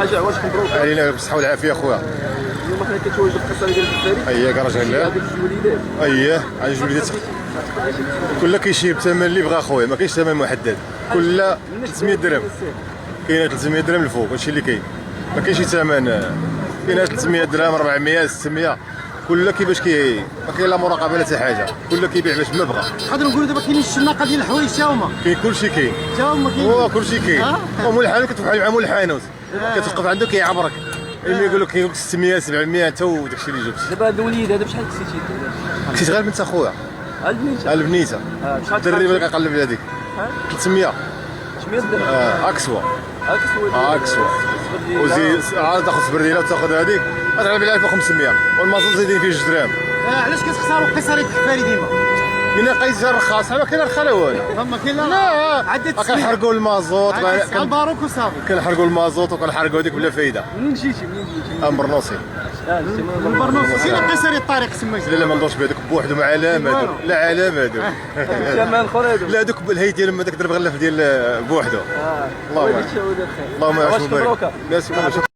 حاجه عواش مبروك علينا بالصحه والعافيه اخويا. اليوم حنا كنتواجدوا في القصريه ديال الدراري. اييه كراجل الله. هذيك الوليدات. اييه على الجوليدات كلها كيشير بثمن اللي بغا خويا، ما كاينش ثمن محدد، كلها 300 درهم. كاينه 300 درهم الفوق، هادشي اللي كاين، ما كاينش شي ثمن. كاينه 300 درهم 400 600 كلها كيفاش ما كاين لا مراقبه لا حتى حاجه، كلها كيبيع باش ما بغا. نقدروا نقولوا دابا كاينين الشناقه ديال الحوايج تا هما كاين كلشي كاين، تا هما كاين هو كلشي كاين. ومول الحانوت كتوقف مع مول الحانوت كتوقف عنده كيعبرك، اللي يقول لك كاين 600 700 حتى هو داكشي اللي جبت. دابا هاد الوليد هذا بشحال كسيتي؟ كنت غير بنت اخويا البنيته البنيته بشحال الدري اللي كنقلب على هذيك 300 800 درهم اكسوا اكسوا وزيد عاد تاخذ سبرديله وتاخذ هذيك غتعرف على 1500 والمازوت زايدين فيه 2 درهم. علاش كتختاروا قصريه الحفاري ديما؟ من قيس رخاص ما كاين رخا لا والو. فما كاين لا عدة كنحرقوا المازوت الباروك وصافي. كنحرقوا المازوت وكنحرقوا هذيك بلا فايده. منين جيتي؟ مرنوسي من برنوس فين قصريه الطريق سميتو؟ لا ما ندورش بهذوك بوحدهم علامه هذوك، لا علامه هذوك. كمان اخر هذوك لا هذوك الهي ديالهم هذاك ضرب غلف ديال بوحدو. الله يبارك فيك. اللهم واش مبروكه. بارك.